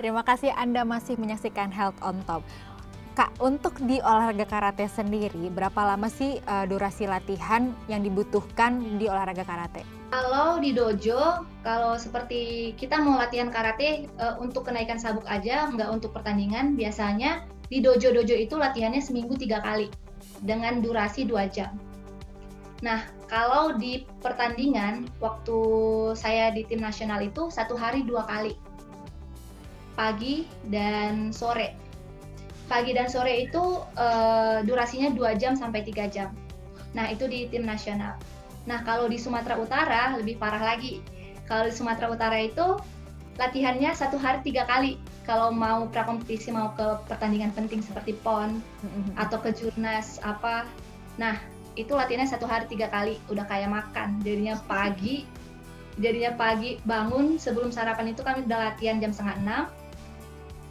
Terima kasih Anda masih menyaksikan Health on Top. Kak, untuk di olahraga karate sendiri, berapa lama sih durasi latihan yang dibutuhkan di olahraga karate? Kalau di dojo, kalau seperti kita mau latihan karate, untuk kenaikan sabuk aja, nggak untuk pertandingan, biasanya di dojo-dojo itu latihannya seminggu 3 kali, dengan durasi 2 jam. Nah, kalau di pertandingan, waktu saya di tim nasional itu 1 hari 2 kali, pagi dan sore. Pagi dan sore itu, durasinya 2 jam sampai 3 jam. Nah, itu di tim nasional. Nah, kalau di Sumatera Utara lebih parah lagi. Kalau di Sumatera Utara itu latihannya 1 hari 3 kali. Kalau mau prakompetisi, mau ke pertandingan penting seperti PON atau kejurnas apa. Nah, itu latihannya 1 hari 3 kali, udah kayak makan. Jadinya pagi bangun sebelum sarapan itu kami udah latihan jam setengah 6,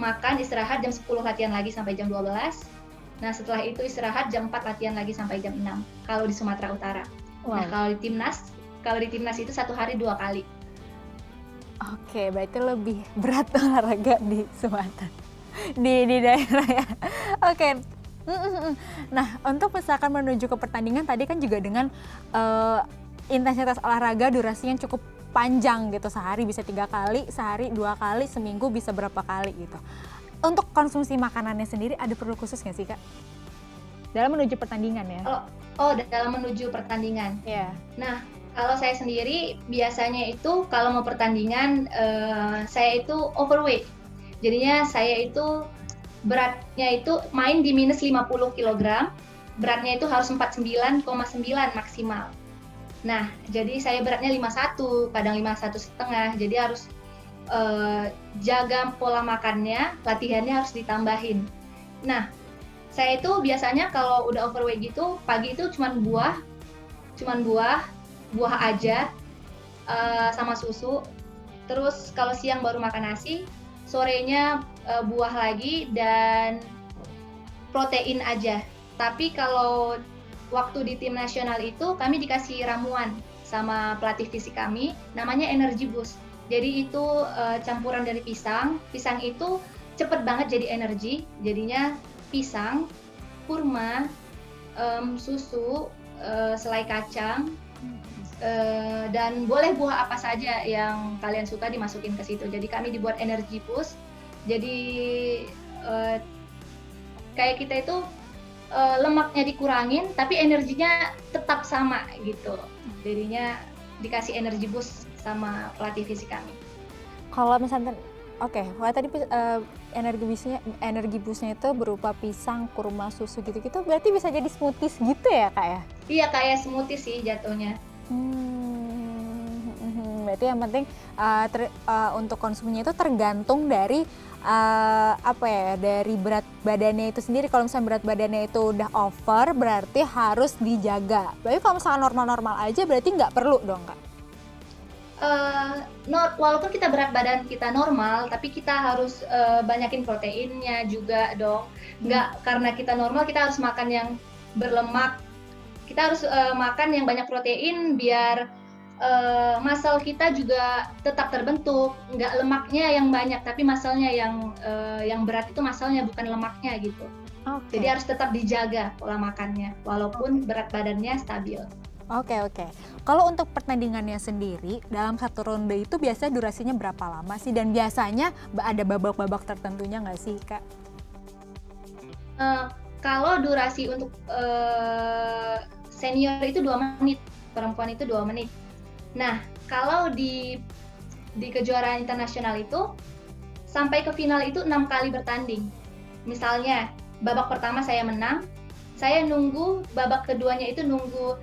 makan istirahat jam 10 latihan lagi sampai jam 12. Nah, setelah itu istirahat jam 4 latihan lagi sampai jam 6 kalau di Sumatera Utara. Nah, Wow. kalau di timnas itu 1 hari 2 kali. Oke, berarti lebih berat olahraga di Sumatera, di daerah ya. Oke. Nah, untuk misalkan menuju ke pertandingan tadi kan juga dengan eh, intensitas olahraga durasinya cukup panjang gitu, sehari bisa 3 kali, sehari 2 kali, seminggu bisa berapa kali gitu. Untuk konsumsi makanannya sendiri ada perlu khusus nggak sih Kak? Dalam menuju pertandingan ya? Oh, oh, dalam menuju pertandingan. Iya. Nah, kalau saya sendiri biasanya itu kalau mau pertandingan, saya itu overweight. Jadinya saya itu beratnya itu main di minus 50 kilogram, beratnya itu harus 49,9 maksimal. Nah, jadi saya beratnya 51, kadang 51,5, jadi harus jaga pola makannya, latihannya harus ditambahin. Nah, saya itu biasanya kalau udah overweight gitu, pagi itu cuman buah, buah aja, sama susu. Terus kalau siang baru makan nasi, sorenya buah lagi dan protein aja. Tapi kalau waktu di tim nasional itu kami dikasih ramuan sama pelatih fisik kami, namanya Energy Boost. Jadi itu campuran dari pisang. Pisang itu cepet banget jadi energi. Jadinya pisang, kurma, susu, selai kacang, dan boleh buah apa saja yang kalian suka dimasukin ke situ. Jadi kami dibuat Energy Boost. Jadi eh, kayak kita itu lemaknya dikurangin tapi energinya tetap sama gitu. Jadinya dikasih energi boost sama pelatih fisik kami. Kalau misalnya, oke, kalau tadi energi boostnya itu berupa pisang, kurma, susu gitu-gitu, berarti bisa jadi smoothies gitu ya Kak ya? Iya, kayak smoothie sih jatuhnya. Berarti yang penting untuk konsumsinya itu tergantung dari apa ya, dari berat badannya itu sendiri. Kalau misalnya berat badannya itu udah over, berarti harus dijaga. Berarti kalau misalnya normal-normal aja, berarti nggak perlu dong Kak? Walaupun kita berat badan kita normal, tapi kita harus banyakin proteinnya juga dong. Nggak karena kita normal kita harus makan yang berlemak. Kita harus makan yang banyak protein biar muscle kita juga tetap terbentuk. Nggak lemaknya yang banyak, tapi muscle-nya yang berat itu muscle-nya bukan lemaknya gitu. Jadi Oke. harus tetap dijaga pola makannya, walaupun berat badannya stabil. Oke. Kalau untuk pertandingannya sendiri, dalam satu ronde itu biasanya durasinya berapa lama sih? Dan biasanya ada babak-babak tertentunya nggak sih, Kak? Eh, Kalau durasi untuk senior itu 2 menit, perempuan itu 2 menit. Nah, kalau di kejuaraan internasional itu sampai ke final itu 6 kali bertanding. Misalnya babak pertama saya menang, saya nunggu babak keduanya itu nunggu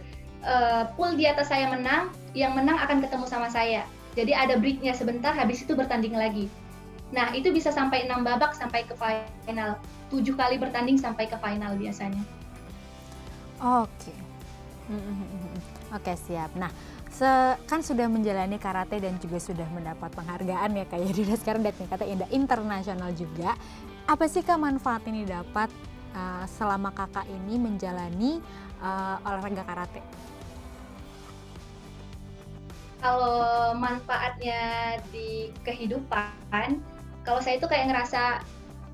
pool di atas saya menang, yang menang akan ketemu sama saya. Jadi ada breaknya sebentar, habis itu bertanding lagi. Nah, itu bisa sampai 6 babak sampai ke final. 7 kali bertanding sampai ke final biasanya. Oke. Oke, siap. Nah, kan sudah menjalani karate dan juga sudah mendapat penghargaan ya Kak ya, di sekarang dan kata internasional juga. Apa sih Kak manfaat ini dapat selama Kakak ini menjalani olahraga karate? Kalau manfaatnya di kehidupan, kalau saya itu kayak ngerasa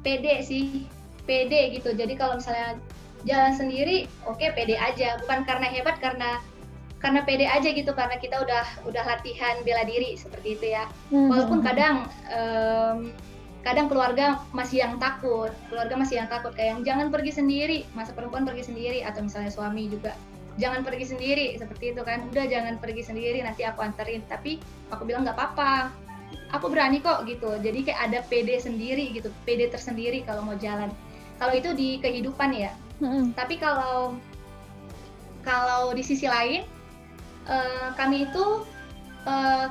pede sih, pede gitu. Jadi kalau misalnya jalan sendiri, oke, pede aja. Bukan karena hebat, karena pede aja gitu, karena kita udah latihan bela diri seperti itu ya. Walaupun kadang kadang keluarga masih yang takut kayak yang jangan pergi sendiri, masa perempuan pergi sendiri, atau misalnya suami juga jangan pergi sendiri seperti itu kan, udah jangan pergi sendiri, nanti aku anterin. Tapi aku bilang nggak apa-apa, aku berani kok gitu. Jadi kayak ada pede sendiri gitu, pede tersendiri kalau mau jalan. Kalau itu di kehidupan ya. Tapi kalau di sisi lain, kami itu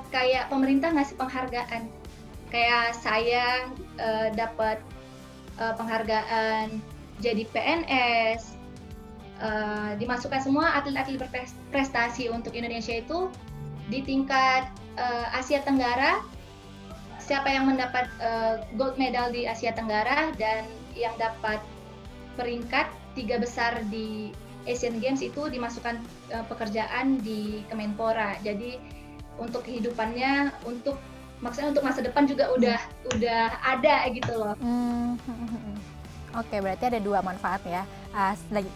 kayak pemerintah ngasih penghargaan. Kayak saya dapat penghargaan jadi PNS, dimasukkan semua atlet-atlet berprestasi untuk Indonesia itu di tingkat Asia Tenggara. Siapa yang mendapat gold medal di Asia Tenggara dan yang dapat peringkat 3 besar di Asian Games itu dimasukkan pekerjaan di Kemenpora. Jadi untuk kehidupannya, maksudnya untuk masa depan juga udah ada gitu loh. Oke, berarti ada 2 manfaat ya,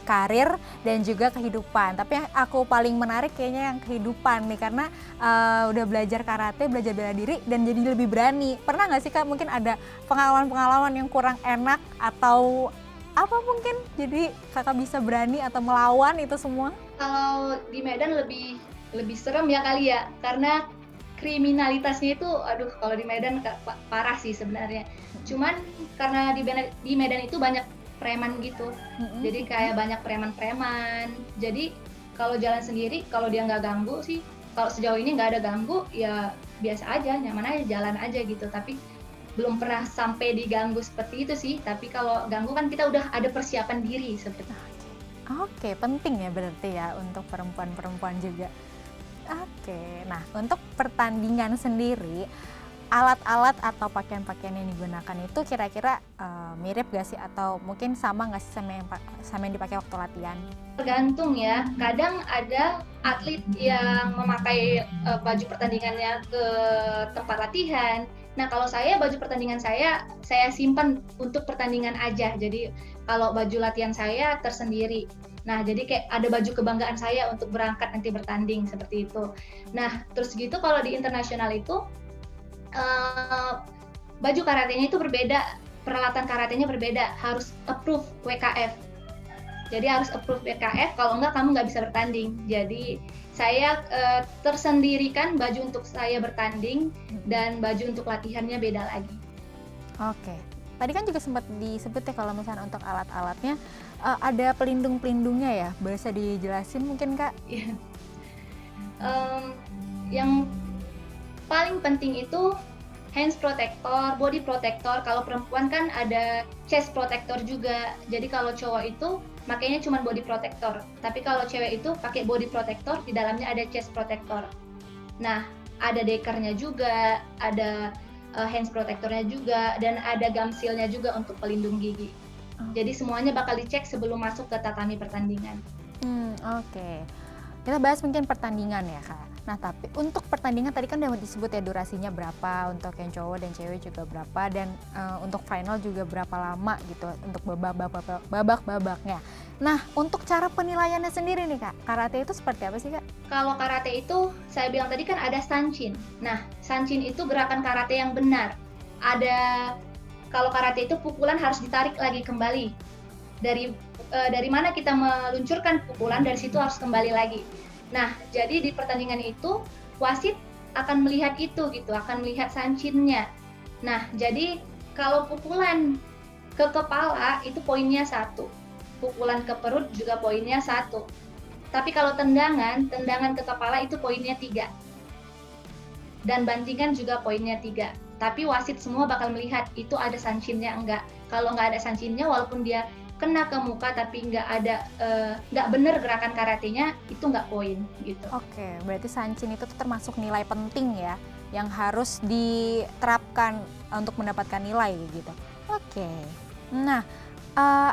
karir dan juga kehidupan. Tapi yang aku paling menarik kayaknya yang kehidupan nih, karena udah belajar karate, belajar bela diri, dan jadi lebih berani. Pernah nggak sih Kak mungkin ada pengalaman-pengalaman yang kurang enak atau apa mungkin jadi Kakak bisa berani atau melawan itu semua? Kalau di Medan lebih serem ya kali ya, karena kriminalitasnya itu, aduh, kalau di Medan parah sih sebenarnya. Cuman karena di Medan itu banyak preman gitu, jadi kayak banyak preman-preman. Jadi kalau jalan sendiri, kalau dia nggak ganggu sih, kalau sejauh ini nggak ada ganggu, ya biasa aja, nyaman aja, jalan aja gitu. Tapi belum pernah sampai diganggu seperti itu sih. Tapi kalau ganggu kan kita udah ada persiapan diri seperti itu. Oke, penting ya berarti ya untuk perempuan-perempuan juga. Oke, nah untuk pertandingan sendiri, alat-alat atau pakaian-pakaian yang digunakan itu kira-kira mirip gak sih atau mungkin sama gak sih sama yang dipakai waktu latihan? Tergantung ya, kadang ada atlet yang memakai baju pertandingannya ke tempat latihan. Nah kalau saya, baju pertandingan saya simpan untuk pertandingan aja. Jadi kalau baju latihan saya tersendiri. Nah, jadi kayak ada baju kebanggaan saya untuk berangkat nanti bertanding, seperti itu. Nah, terus gitu kalau di internasional itu, baju karatenya itu berbeda, peralatan karatenya berbeda, harus approve WKF. Jadi harus approve WKF, kalau enggak kamu nggak bisa bertanding. Jadi saya tersendirikan baju untuk saya bertanding, dan baju untuk latihannya beda lagi. Oke, tadi kan juga sempat disebut ya kalau misalnya untuk alat-alatnya, ada pelindung-pelindungnya ya, bisa dijelasin mungkin Kak? Yang paling penting itu hands protector, body protector. Kalau perempuan kan ada chest protector juga. Jadi kalau cowok itu makanya cuma body protector. Tapi kalau cewek itu pakai body protector, di dalamnya ada chest protector. Nah, ada deckernya juga, ada hands protectornya juga, dan ada gum seal-nya juga untuk pelindung gigi. Jadi semuanya bakal dicek sebelum masuk ke tatami pertandingan. Oke. Kita bahas mungkin pertandingan ya Kak. Nah tapi untuk pertandingan tadi kan udah disebut ya durasinya berapa, untuk yang cowok dan cewek juga berapa, dan untuk final juga berapa lama gitu untuk babak-babaknya. Nah untuk cara penilaiannya sendiri nih Kak, karate itu seperti apa sih Kak? Kalau karate itu, saya bilang tadi kan ada sanchin. Nah, sanchin itu gerakan karate yang benar. Kalau karate itu pukulan harus ditarik lagi kembali. Dari mana kita meluncurkan pukulan, dari situ harus kembali lagi. Nah, jadi di pertandingan itu wasit akan melihat itu gitu, akan melihat sanchinnya. Nah, jadi kalau pukulan ke kepala itu poinnya 1, pukulan ke perut juga poinnya 1. Tapi kalau tendangan ke kepala itu poinnya 3. Dan bantingan juga poinnya 3. Tapi wasit semua bakal melihat itu ada sanchinnya enggak. Kalau nggak ada sanchinnya, walaupun dia kena ke muka tapi nggak bener gerakan karatenya, itu nggak poin gitu. Oke, berarti sanchin itu termasuk nilai penting ya, yang harus diterapkan untuk mendapatkan nilai gitu. Oke, nah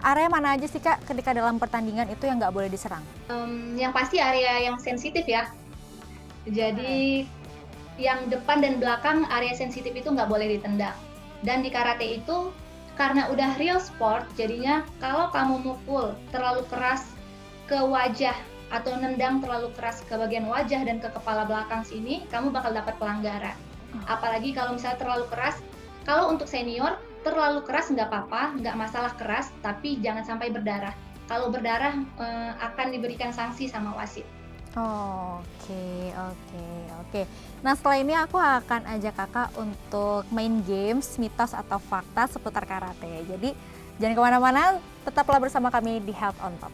area mana aja sih Kak ketika dalam pertandingan itu yang nggak boleh diserang? Yang pasti area yang sensitif ya. Jadi yang depan dan belakang area sensitif itu nggak boleh ditendang. Dan di karate itu karena udah real sport, jadinya kalau kamu mukul terlalu keras ke wajah atau nendang terlalu keras ke bagian wajah dan ke kepala belakang sini, kamu bakal dapat pelanggaran. Apalagi kalau misalnya terlalu keras, kalau untuk senior terlalu keras nggak apa-apa, nggak masalah keras, tapi jangan sampai berdarah. Kalau berdarah akan diberikan sanksi sama wasit. Oke, oke, oke. Nah, setelah ini aku akan ajak kakak untuk main games, mitos atau fakta seputar karate. Jadi, jangan kemana-mana, tetaplah bersama kami di Health on Top.